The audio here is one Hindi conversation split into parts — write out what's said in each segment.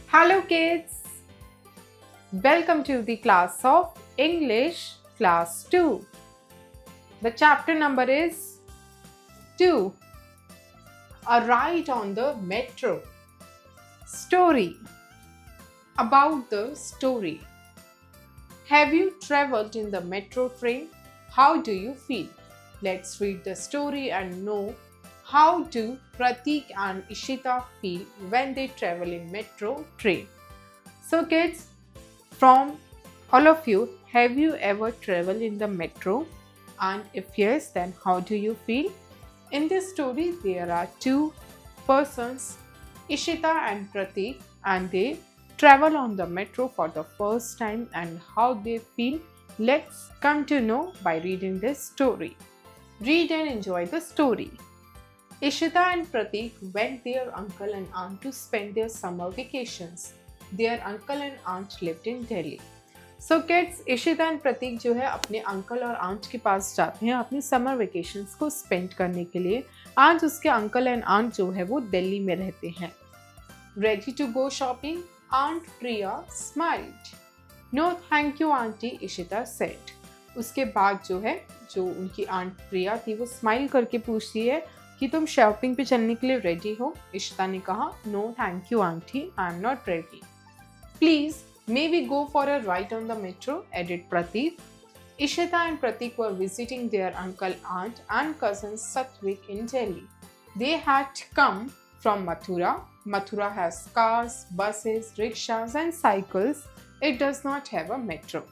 Hello kids, welcome to the class of English class 2. The chapter number is 2. A ride on the metro. Story. About the story. Have you traveled in the metro train? How do you feel? Let's read the story and know how do Pratik and Ishita feel when they travel in metro train. So kids, from all of you, have you ever traveled in the metro? And if yes, then how do you feel? In this story, there are two persons, Ishita and Pratik, and they travel on the metro for the first time, and how they feel. Let's come to know by reading this story. Read and enjoy the story. Ishita and Pratik went their uncle and aunt to spend their summer vacations. Their uncle and aunt lived in Delhi. So kids, Ishita and Pratik जो है अपने अंकल और आंट के पास जाते हैं अपनी समर वेकेशंस को स्पेंड करने के लिए. आज उसके अंकल एंड आंट जो है वो दिल्ली में रहते हैं. Ready to go shopping? Aunt Priya smiled. No thank you auntie, Ishita said. उसके बाद जो उनकी आंट प्रिया थी वो स्माइल करके पूछती है कि तुम शॉपिंग पे चलने के लिए रेडी हो? इशिता ने कहा, no thank you aunty, I am not ready. Please may we go for a ride on the metro, added Pratik. Ishita and Pratik were visiting their uncle, aunt and cousin Satvik in Delhi. They had come from Mathura. Mathura has cars, buses, rickshaws and cycles. It does not have a metro.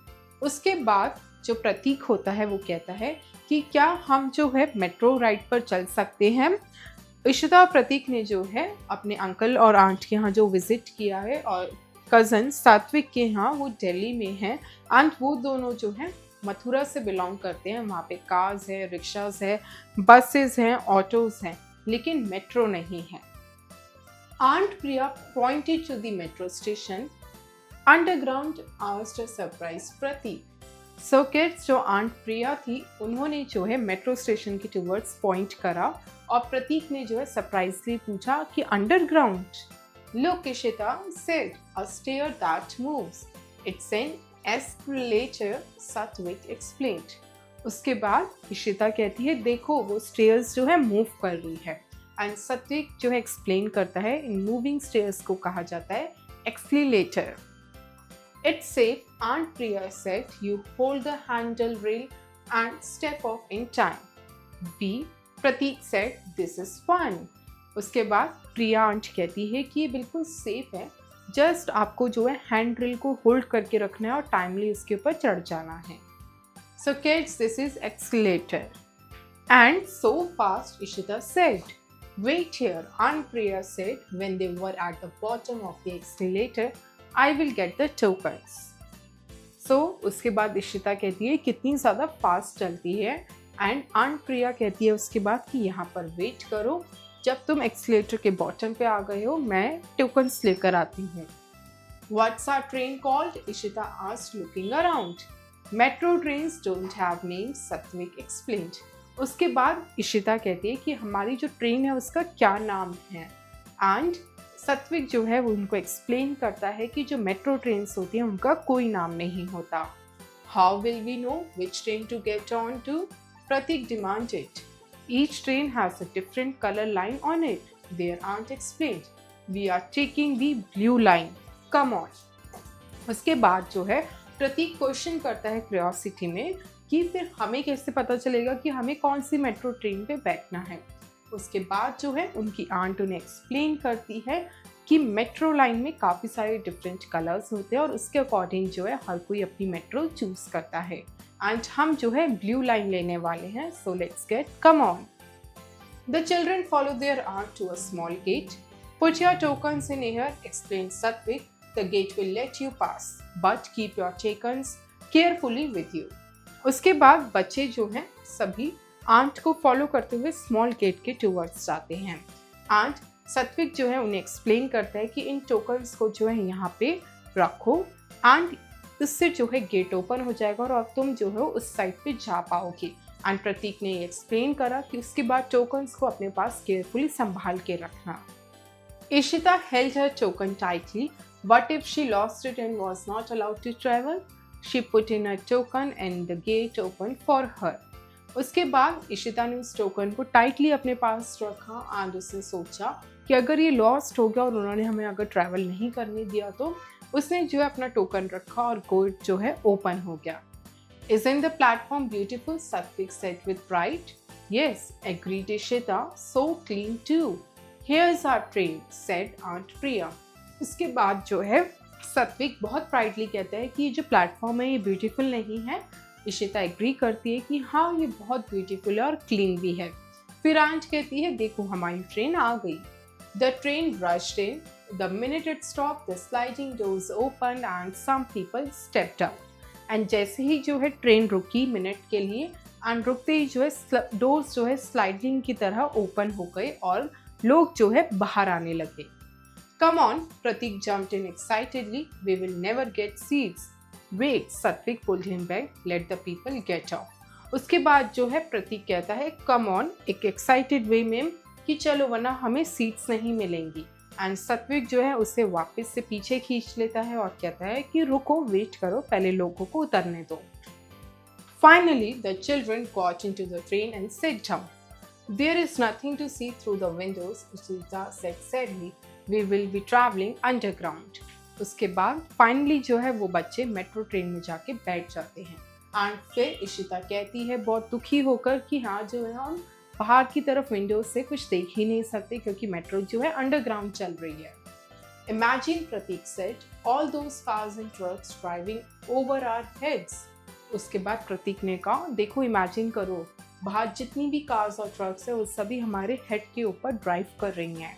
उसके बाद जो प्रतीक होता है वो कहता है कि क्या हम जो है मेट्रो राइड पर चल सकते हैं. इशिता और प्रतीक ने जो है अपने अंकल और आंट के यहाँ जो विजिट किया है और कज़न सात्विक के यहाँ वो दिल्ली में हैं. एंड वो दोनों जो हैं मथुरा से बिलोंग करते हैं. वहाँ पे कार्स है, रिक्शाज है, बसेस हैं, ऑटोज हैं, लेकिन मेट्रो नहीं है. Aunt Priya pointed to the metro station. Underground asked a surprise Pratik. So kids, जो आंट प्रिया थी उन्होंने जो है मेट्रो स्टेशन के टुवर्ड्स पॉइंट करा और प्रतीक ने जो है सरप्राइजली पूछा कि underground. Look, Ishita said, a stair that moves. It's an escalator, Satvik explained. उसके बाद इशिता कहती है देखो वो स्टेयर्स जो है मूव कर रही है. एंड सात्विक जो है एक्सप्लेन करता है इन मूविंग स्टेयर्स को कहा जाता है accelerator. It's safe, Aunt Priya said. You hold the handle rail and step off in time. B. Pratik said, this is fun. उसके बाद प्रिया आंट कहती है कि ये बिल्कुल सेफ है, जस्ट आपको जो है हैंड रेल को होल्ड करके रखना है और टाइमली उसके ऊपर चढ़ जाना है. So kids, this is accelerator. And so fast, Ishita said. Wait here, Aunt Priya said when they were at the bottom of the accelerator. I will get the tokens. So उसके बाद इशिता कहती है कितनी ज़्यादा फास्ट चलती है. एंड आंट प्रिया कहती है उसके बाद कि यहाँ पर वेट करो, जब तुम एक्सीलेटर के बॉटम पे आ गए हो मैं टोकन्स लेकर आती हूँ. What's our train called? Ishita asked looking around. Metro trains don't have names, Satvik explained. उसके बाद इशिता कहती है कि हमारी जो ट्रेन है उसका क्या नाम है. एंड सत्विक जो है वो उनको एक्सप्लेन करता है कि जो मेट्रो ट्रेन्स होती हैं उनका कोई नाम नहीं होता. How will we know which train to get on to? Pratik demanded. Each train has a different colour line on it. Their aunt explained. We are taking the blue line, come on. उसके बाद जो है प्रतीक क्वेश्चन करता है क्यूरियोसिटी में कि फिर हमें कैसे पता चलेगा कि हमें कौन सी मेट्रो ट्रेन पे बैठना है. उसके बाद जो है उनकी आंट उन्हें एक्सप्लेन करती है कि मेट्रो लाइन में काफ़ी सारे डिफरेंट कलर्स होते हैं और उसके अकॉर्डिंग जो है हर कोई अपनी मेट्रो चूज करता है. एंड हम जो है ब्लू लाइन लेने वाले हैं. So let's get, come on. The children follow their aunt to a small gate. Put your tokens in here, explain Satvik. The gate will let you pass but keep your tokens carefully with you. उसके बाद बच्चे जो हैं सभी आंट को फॉलो करते हुए स्मॉल गेट के टूवर्ड्स जाते हैं. आंट सत्विक जो है उन्हें एक्सप्लेन करता है कि इन टोकन्स को जो है यहाँ पे रखो एंड इससे जो है गेट ओपन हो जाएगा और तुम जो है उस साइड पे जा पाओगे. एंड प्रतीक ने एक्सप्लेन करा कि उसके बाद टोकन्स को अपने पास केयरफुली संभाल के रखना। Ishita held her token tightly, but if she lost it and was not allowed to travel, she put in a token and the gate opened for her. उसके बाद इशिता ने उस टोकन को टाइटली अपने पास रखा एंड उसने सोचा कि अगर ये लॉस्ट हो गया और उन्होंने हमें अगर ट्रैवल नहीं करने दिया तो उसने जो है अपना टोकन रखा और गेट जो है ओपन हो गया। Isn't the platform beautiful? Satvik said with pride. Yes, agreed Ishita. So clean too. Here's our train, said Aunt Priya. इसके बाद जो है सत्विक बहुत प्राइडली कहता है कि ये जो प्लेटफॉर्म है ये ब्यूटीफुल नहीं है। इशिता एग्री करती है कि हाँ ये बहुत ब्यूटीफुल है और क्लीन भी है। फिर आंट कहती है देखो हमारी ट्रेन आ गई। The train rushed in. The minute it stopped, the sliding doors opened and some people stepped up. And जैसे ही जो है ट्रेन रुकी मिनट के लिए एंड रुकते ही जो है डोर्स जो है स्लाइडिंग की तरह ओपन हो गए और लोग जो है बाहर आने लगे। Come on, Pratik jumped in excitedly, we will never get seats. Wait, Satvik pulled him back, let the people get off. उसके बाद जो है प्रतीक कहता है कम ऑन एक एक्साइटेड वे में कि चलो वरना हमें सीट्स नहीं मिलेंगी। एंड सत्विक जो है उसे वापस से पीछे खींच लेता है और कहता है कि रुको, वेट करो, पहले लोगों को उतरने दो। Finally, the children got into the train and sat down. There is nothing to see through the windows, Ishita said sadly. We will be traveling underground. उसके बाद फाइनली जो है वो बच्चे मेट्रो ट्रेन में जाके बैठ जाते हैं। एंड फिर इशिता कहती है बहुत दुखी होकर कि हाँ जो है हम बाहर की तरफ विंडोज से कुछ देख ही नहीं सकते क्योंकि मेट्रो जो है अंडरग्राउंड चल रही है। Imagine, Pratik said, all those cars and trucks driving over our heads. उसके बाद प्रतीक ने कहा देखो इमेजिन करो बाहर जितनी भी कार्स और ट्रक्स है वो सभी हमारे हेड के ऊपर ड्राइव कर रही हैं।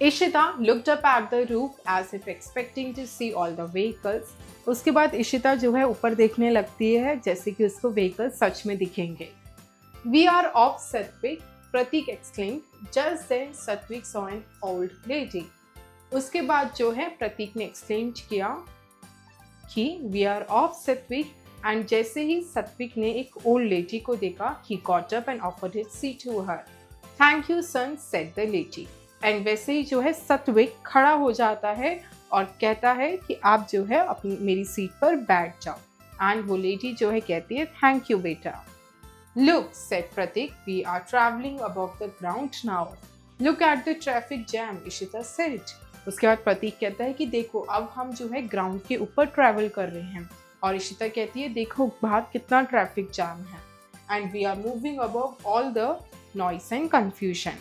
Ishita looked up at the roof as if expecting to see all the vehicles. उसके बाद इशिता जो है ऊपर देखने लगती है जैसे कि उसको व्हीकल सच में दिखेंगे। We are off, Satvik, Pratik exclaimed. Just then, Satvik saw an old lady. उसके बाद जो है प्रतीक ने एक्सप्लेन किया कि We are off, Satvik, and जैसे ही सत्विक ने एक ओल्ड लेडी को देखा he got up and offered his seat to her. Thank you, son, said the lady. And वैसे ही जो है सत्विक खड़ा हो जाता है और कहता है कि आप जो है अपनी मेरी सीट पर बैठ जाओ। एंड वो लेडी जो है कहती है थैंक यू बेटा। Look, said Pratik, we are traveling above the ground now. Look at the traffic jam, Ishita said. उसके बाद प्रतीक कहता है कि देखो अब हम जो है ग्राउंड के ऊपर ट्रैवल कर रहे हैं और इशिता कहती है देखो बाहर कितना ट्रैफिक जाम है। And we are moving above all the noise and confusion.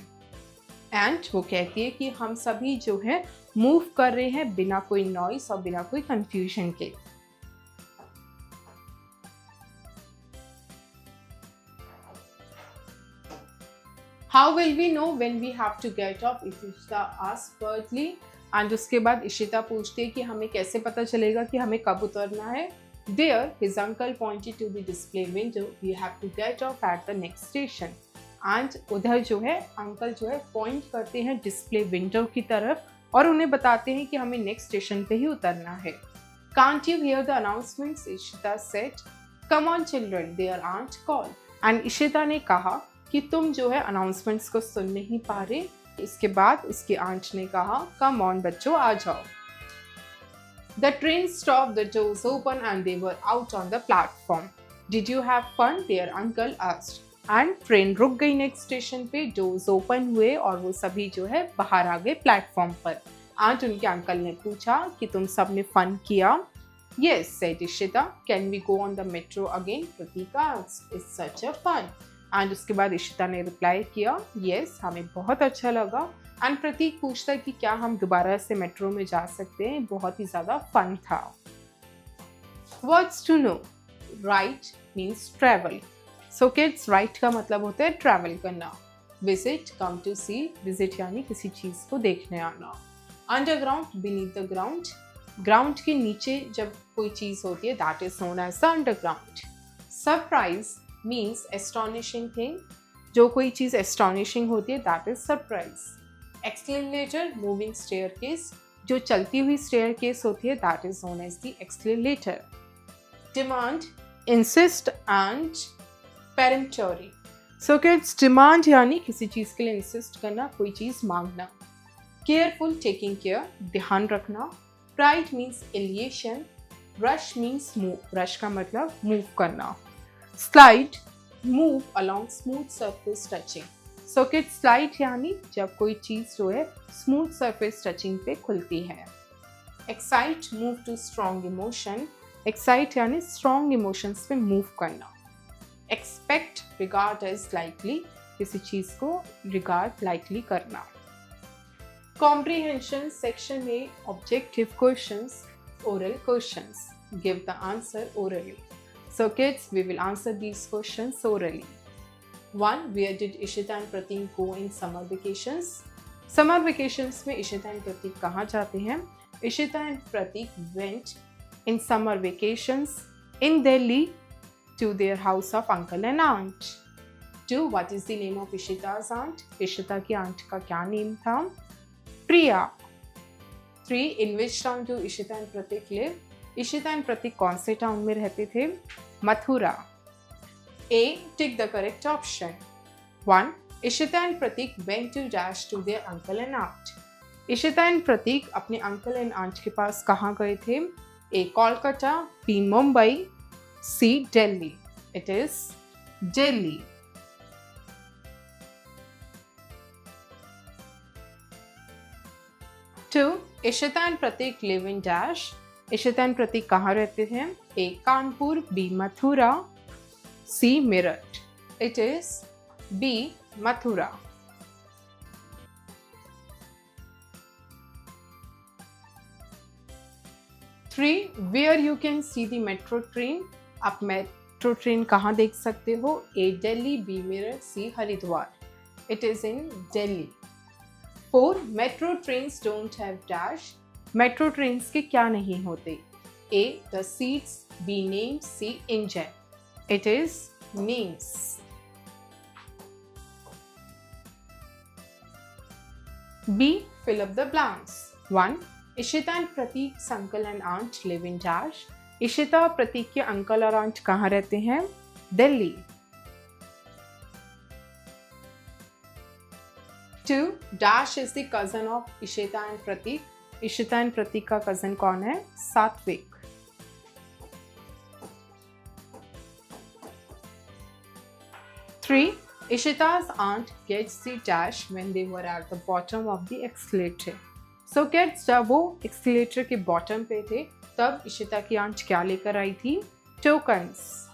And वो कहती है कि हम सभी जो है मूव कर रहे हैं बिना कोई नॉइस और बिना कोई कन्फ्यूजन के। How will we know when we have to get off? Ishita asked pertly. And उसके बाद इशिता पूछती है कि हमें कैसे पता चलेगा कि हमें कब उतरना है। There, his uncle pointed to the display window. We have to get off at the next station. And उधर जो है अंकल जो है पॉइंट करते हैं डिस्प्ले विंडो की तरफ और उन्हें बताते हैं कि हमें नेक्स्ट स्टेशन पे ही उतरना है। Can't you hear the announcements? Ishita said. Come on children, their aunt called. And Ishita ने कहा कि तुम जो है अनाउंसमेंट्स को सुन नहीं पा रहे। इसके बाद उसकी आंट ने कहा कम ऑन बच्चों आ जाओ। The train stopped, the doors open and they were out on the platform. Did you have fun? Their uncle asked. And train रुक गई नेक्स्ट स्टेशन पे, डोर्स ओपन हुए और वो सभी जो है बाहर आ गए प्लेटफॉर्म पर। आज उनके अंकल ने पूछा कि तुम सब ने फन किया? Yes, said Ishita. Can we go on the metro again? Pratik asked. It's such a fun. And उसके बाद इशिता ने रिप्लाई किया येस हमें बहुत अच्छा लगा। एंड प्रतीक पूछता है कि क्या हम दोबारा से मेट्रो में जा सकते हैं, बहुत ही ज़्यादा फन था। Words to know, ride means travel. So kids ride का मतलब होता है ट्रैवल करना। Visit, come to see, visit यानी किसी चीज़ को देखने आना। Underground, beneath the ground, ground के नीचे जब कोई चीज़ होती है that is known as the underground. Surprise means astonishing thing, जो कोई चीज़ एस्टॉनिशिंग होती है that is surprise. Escalator, moving staircase, जो चलती हुई स्टेयरकेस होती है that is known as the escalator. Demand, insist and peremptory. So kids, demand यानी किसी चीज़ के लिए इंसिस्ट करना, कोई चीज़ मांगना. Careful, taking care, ध्यान रखना. Pride means elation. Rush means move. Rush का मतलब move करना. Slide, move along smooth surface touching. So kids, slide यानी जब कोई चीज़ जो है smooth surface touching पे खुलती है. Excite, move to strong emotion. Excite यानी strong emotions पे move करना. Expect, regard as likely, किसी चीज़ को regard likely करना. Comprehension section में objective questions, oral questions. Give the answer orally. So kids, we will answer these questions orally. 1. Where did Ishita and Pratik go in summer vacations? Summer vacations में इशिता and Pratik कहाँ जाते हैं? Ishita and Pratik went in summer vacations in Delhi to their house of uncle and aunt. 2. What is the name of Ishita's aunt? Ishita की aunt का क्या name था? Priya. 3. In which town do Ishita and Pratik live? Ishita and Pratik कौन से town में रहते थे? Mathura. A. Tick the correct option. 1. Ishita and Pratik went to dash to their uncle and aunt. Ishita and Pratik अपने uncle and aunt के पास कहाँ गए थे? A. Kolkata. B. Mumbai. C. Delhi. It is Delhi. 2. Ishita and Pratik live in dash. Ishita and Pratik कहाँ रहते हैं? A. Kanpur. B. Mathura. C. Meerut. It is B. Mathura. 3. Where you can see the metro train. आप मेट्रो ट्रेन कहाँ देख सकते हो? A. Delhi. B. Meerut. C. Haridwar. It is in Delhi. 4. Metro trains don't have dash. Metro trains के क्या नहीं होते? A. The seats. B. Names. C. Engine. It is names. B. Fill up the blanks. 1. Ishita and Pratik's uncle and aunt live in dash. Ishita और प्रतीक के अंकल और आंट कहाँ रहते हैं? Delhi. 2. Dash is the cousin of Ishita and Pratik. Ishita and Pratik का कजन कौन है? सात्विक. 3. Ishita's aunt gets the dash when they were at the bottom of the escalator. So kids, जब वो escalator के bottom पे थे, तब इशिता की आंट क्या लेकर आई थी? Tokens.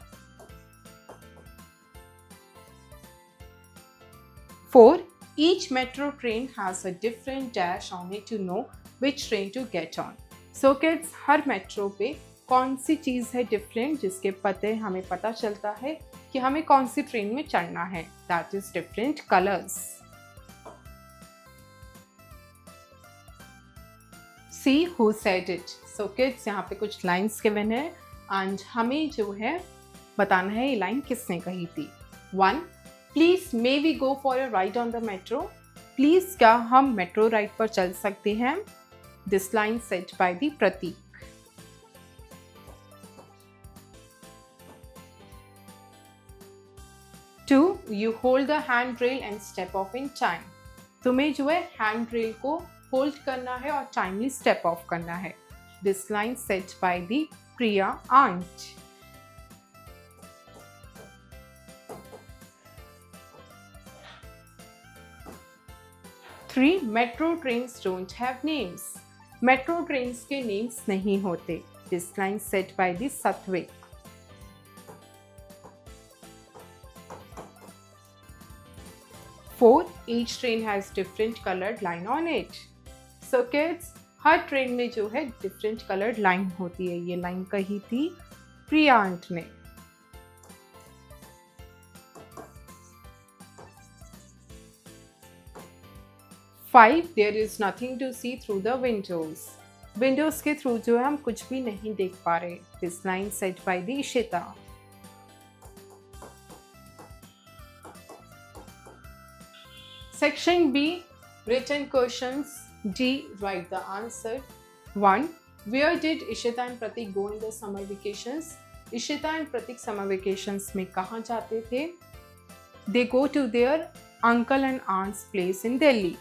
4. Each metro train has a different dash on it to know which train to get on. So kids, her metro पे कौन सी चीज़ है डिफरेंट जिसके पते हमें पता चलता है कि हमें कौन सी ट्रेन में चढ़ना है? That is different colors. See who said it. So kids, यहाँ पे कुछ लाइन्स गिवन है एंड हमें जो है बताना है ये लाइन किसने कही थी. 1. Please may we go for a ride on the metro? Please क्या हम मेट्रो राइड पर चल सकते हैं? This line said by the Pratik. 2. You hold the handrail and step off in time. तुम्हें जो है हैंड रेल को होल्ड करना है और टाइमली स्टेप ऑफ करना है. This line said by the Priya aunt. 3. Metro trains don't have names. Metro trains के names नहीं होते. This line said by the Satvik. 4. Each train has different colored line on it. So kids, her train में जो है डिफरेंट कलर्ड लाइन होती है. ये लाइन कही थी प्रिया आंट ने. 5. There is nothing to see through the windows. Windows के थ्रू जो है हम कुछ भी नहीं देख पा रहे. This line said by the Ishita. Section B, written questions. D, write the answer. 1. Where did Ishita and Pratik go in the summer vacations? Ishita and Pratik summer vacations में कहाँ जाते थे? They go to their uncle and aunt's place in Delhi.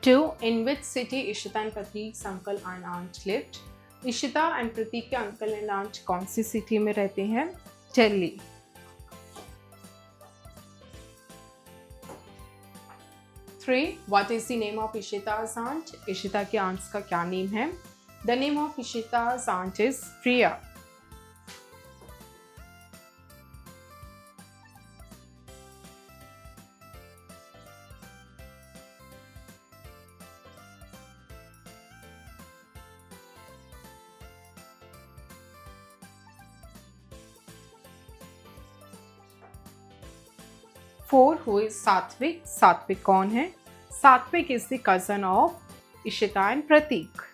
Two, in which city Ishita and Pratik's uncle and aunt lived? Ishita and Pratik के अंकल एंड आंट कौन सी सिटी में रहते हैं? Delhi. Three, what is the name of Ishita's aunt? Ishita के आंट्स का क्या नेम है? The name of Ishita's aunt is Priya. 4, who is सात्विक? सात्विक कौन है? सात्विक is the cousin of Ishita and Prateek.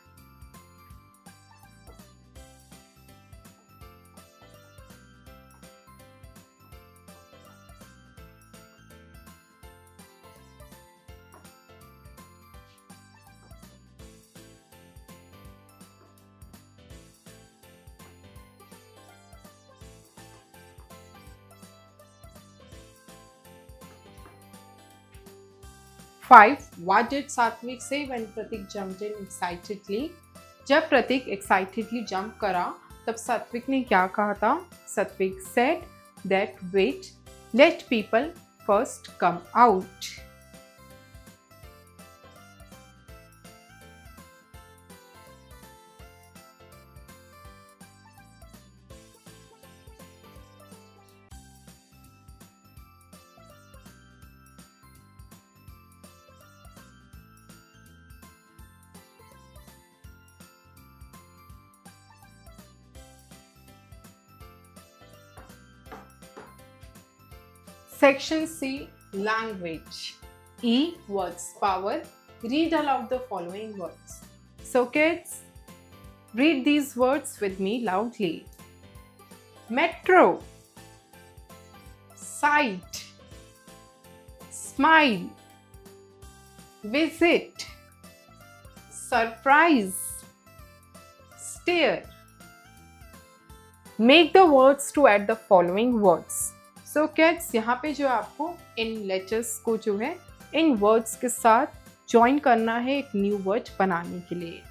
Five, what did Satvik say when Pratik jumped in excitedly? जब प्रतीक excitedly jump करा तब सात्विक ने क्या कहा था? सात्विक said that wait, let people first come out. Section C, language. E, words power. Read aloud the following words. So kids, read these words with me loudly. Metro, sight, smile, visit, surprise, stare. Make the words to add the following words. So kids, यहाँ पे जो आपको इन लेटर्स को जो है इन वर्ड्स के साथ ज्वाइन करना है एक न्यू वर्ड बनाने के लिए.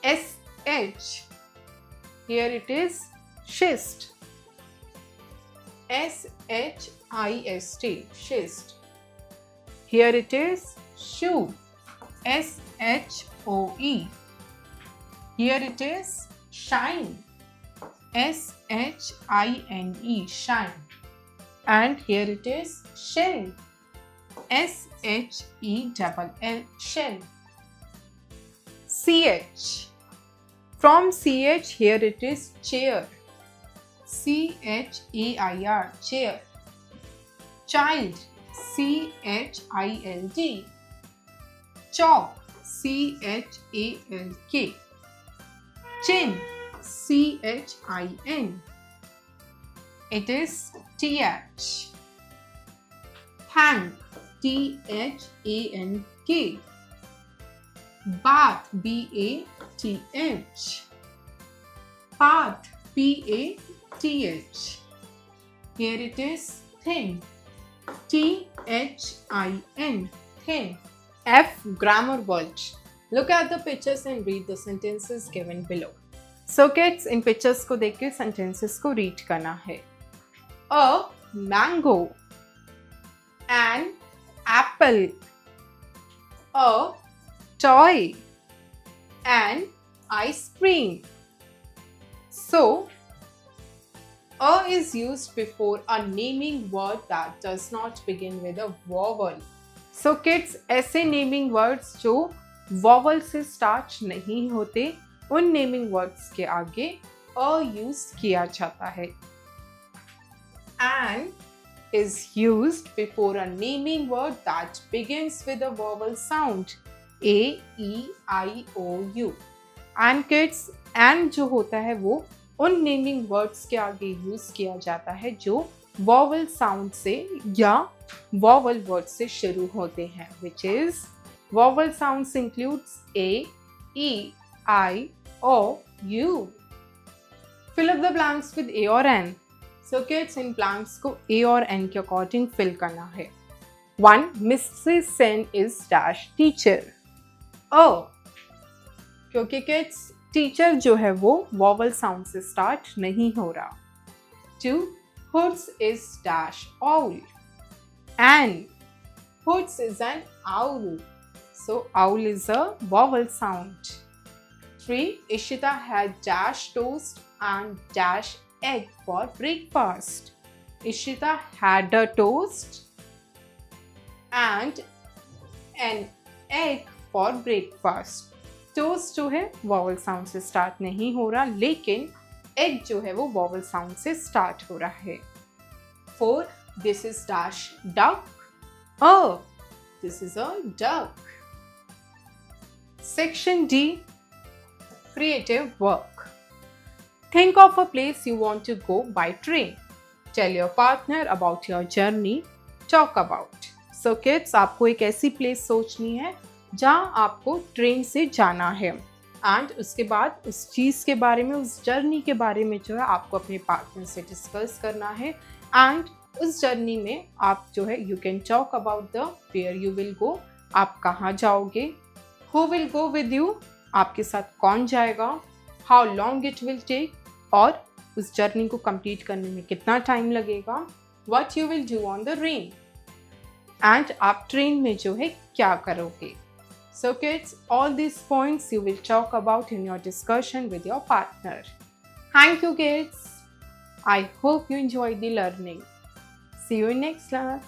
SH, here it is schist. SHIST, schist. Here it is shoe. SHOE. Here it is shine. SHINE, shine. And here it is shell. SHELL, shell. CH. From CH, here it is chair. CHAIR, chair. Child. CHILD. Chalk. CHALK. Chin. CHIN. It is TH. Thank. THANK. Bath. BATH. Path. PATH. Here it is thin. THIN. Thin. F, grammar word. Look at the pictures and read the sentences given below. So kids, in pictures को देख के sentences को read करना है. A mango, an apple, a toy, an ice cream. So, a is used before a naming word that does not begin with a vowel. So kids, ऐसे naming words जो vowel से start नहीं होते, उन naming words के आगे a use किया जाता है. And is used before a naming word that begins with a vowel sound A, E, I, O, U. And kids, and जो होता है वो उन नेमिंग वर्ड्स के आगे यूज किया जाता है जो वॉवल साउंड से या वॉवल वर्ड से शुरू होते हैं, which is vowel sounds includes A, E, I, O, U. Fill up the blanks with A or N. So kids, in blanks को A और N के अकॉर्डिंग फिल करना है. 1. Mrs. Sen is dash teacher. Oh, क्योंकि kids टीचर जो है वो वॉवल साउंड से स्टार्ट नहीं हो रहा. 2. Hoods is dash owl. And Hoods is an owl. So owl is a vowel sound. 3. Ishita had dash toast and dash egg for breakfast. Ishita had a toast and an egg for breakfast. Toast जो है वॉवल साउंड से स्टार्ट नहीं हो रहा, लेकिन एग जो है वो वॉवल साउंड से स्टार्ट हो रहा है. 4. This is dash duck. Oh, this is a duck. Section D. Creative work. Think of a place you want to go by train. Tell your partner about your journey. Talk about. So kids, आपको एक ऐसी प्लेस सोचनी है जहाँ आपको ट्रेन से जाना है, एंड उसके बाद उस चीज़ के बारे में, उस जर्नी के बारे में जो है आपको अपने पार्टनर से डिस्कस करना है. एंड उस जर्नी में आप जो है you can talk about the where you will go, आप कहाँ जाओगे, who will go with you, आपके साथ कौन जाएगा, how long it will take, और उस जर्नी को कंप्लीट करने में कितना टाइम लगेगा, what you will do on the train, and आप ट्रेन में जो है क्या करोगे. So kids, all these points you will talk about in your discussion with your partner. Thank you kids. I hope you enjoyed the learning. See you in next class.